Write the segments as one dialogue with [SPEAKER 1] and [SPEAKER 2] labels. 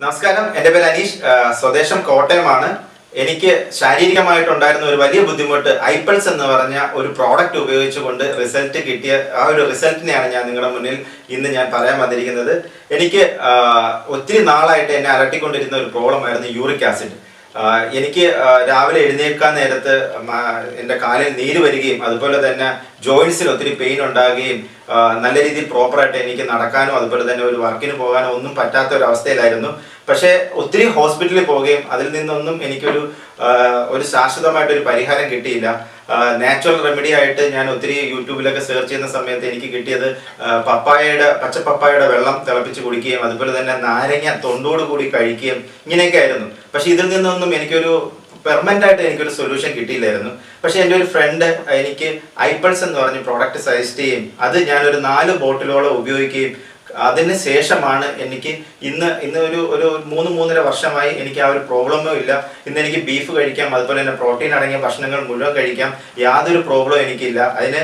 [SPEAKER 1] നമസ്കാരം, എൻ്റെ പേര് അനീഷ്. സ്വദേശം കോട്ടയമാണ്. എനിക്ക് ശാരീരികമായിട്ടുണ്ടായിരുന്ന ഒരു വലിയ ബുദ്ധിമുട്ട് ഐപ്പൾസ് എന്ന് പറഞ്ഞ ഒരു പ്രോഡക്റ്റ് ഉപയോഗിച്ചുകൊണ്ട് റിസൾട്ട് കിട്ടിയ ആ ഒരു റിസൾട്ടിനെയാണ് ഞാൻ നിങ്ങളുടെ മുന്നിൽ ഇന്ന് ഞാൻ പറയാൻ വന്നിരിക്കുന്നത്. എനിക്ക് ഒത്തിരി നാളായിട്ട് എന്നെ അലട്ടിക്കൊണ്ടിരുന്ന ഒരു പ്രോബ്ലം ആയിരുന്നു യൂറിക് ആസിഡ്. എനിക്ക് രാവിലെ എഴുന്നേൽക്കാൻ നേരത്ത് എൻ്റെ കാലിൽ നീര് വരികയും അതുപോലെ തന്നെ ജോയിൻസിൽ ഒത്തിരി പെയിൻ ഉണ്ടാകുകയും നല്ല രീതിയിൽ പ്രോപ്പറായിട്ട് എനിക്ക് നടക്കാനോ അതുപോലെ തന്നെ ഒരു വർക്കിന് പോകാനോ ഒന്നും പറ്റാത്ത ഒരു അവസ്ഥയിലായിരുന്നു. പക്ഷേ ഒത്തിരി ഹോസ്പിറ്റലിൽ പോവുകയും അതിൽ നിന്നൊന്നും എനിക്കൊരു ശാശ്വതമായിട്ടൊരു പരിഹാരം കിട്ടിയില്ല. നാച്ചുറൽ റെമഡി ആയിട്ട് ഞാൻ ഒത്തിരി യൂട്യൂബിലൊക്കെ സെർച്ച് ചെയ്യുന്ന സമയത്ത് എനിക്ക് കിട്ടിയത് പച്ചപ്പപ്പായയുടെ വെള്ളം തിളപ്പിച്ച് കുടിക്കുകയും അതുപോലെ തന്നെ നാരങ്ങ തൊണ്ടോട് കൂടി കഴിക്കുകയും ഇങ്ങനെയൊക്കെ ആയിരുന്നു. പക്ഷെ ഇതിൽ നിന്നൊന്നും എനിക്കൊരു പെർമനന്റ് ആയിട്ട് എനിക്കൊരു സൊല്യൂഷൻ കിട്ടിയില്ലായിരുന്നു. പക്ഷെ എൻ്റെ ഒരു ഫ്രണ്ട് എനിക്ക് ഐപ്പൾസ് എന്ന് പറഞ്ഞ പ്രോഡക്റ്റ് സജസ്റ്റ് ചെയ്യും. അത് ഞാനൊരു 4 ബോട്ടിലോളം ഉപയോഗിക്കുകയും അതിന് ശേഷമാണ് എനിക്ക് ഇന്ന് ഒരു 3-3.5 വർഷമായി എനിക്ക് ആ ഒരു പ്രോബ്ലമോ ഇല്ല. ഇന്ന് എനിക്ക് ബീഫ് കഴിക്കാം, അതുപോലെ തന്നെ പ്രോട്ടീൻ അടങ്ങിയ ഭക്ഷണങ്ങൾ മുഴുവൻ കഴിക്കാം. യാതൊരു പ്രോബ്ലവും എനിക്കില്ല. അതിന്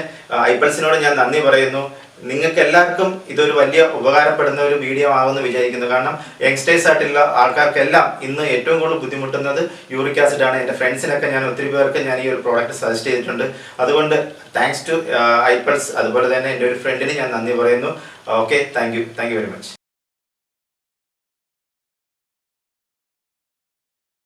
[SPEAKER 1] ഐപ്പൾസിനോട് ഞാൻ നന്ദി പറയുന്നു. നിങ്ങൾക്ക് എല്ലാവർക്കും ഇതൊരു വലിയ ഉപകാരപ്പെടുന്ന ഒരു വീഡിയോ ആകുമെന്ന് വിചാരിക്കുന്നു. കാരണം യങ്സ്റ്റേഴ്സ് ആയിട്ടുള്ള ആൾക്കാർക്കെല്ലാം ഇന്ന് ഏറ്റവും കൂടുതൽ ബുദ്ധിമുട്ടുന്നത് യൂറിക് ആസിഡ് ആണ്. എൻ്റെ ഫ്രണ്ട്സിനൊക്കെ ഞാൻ ഒത്തിരി പേർക്ക് ഞാൻ ഈ ഒരു പ്രോഡക്റ്റ് സജസ്റ്റ് ചെയ്തിട്ടുണ്ട്. അതുകൊണ്ട് താങ്ക്സ് ടു ഐപ്പൾസ്. അതുപോലെ തന്നെ എൻ്റെ ഒരു ഫ്രണ്ടിന് ഞാൻ നന്ദി പറയുന്നു. Okay, thank you very much.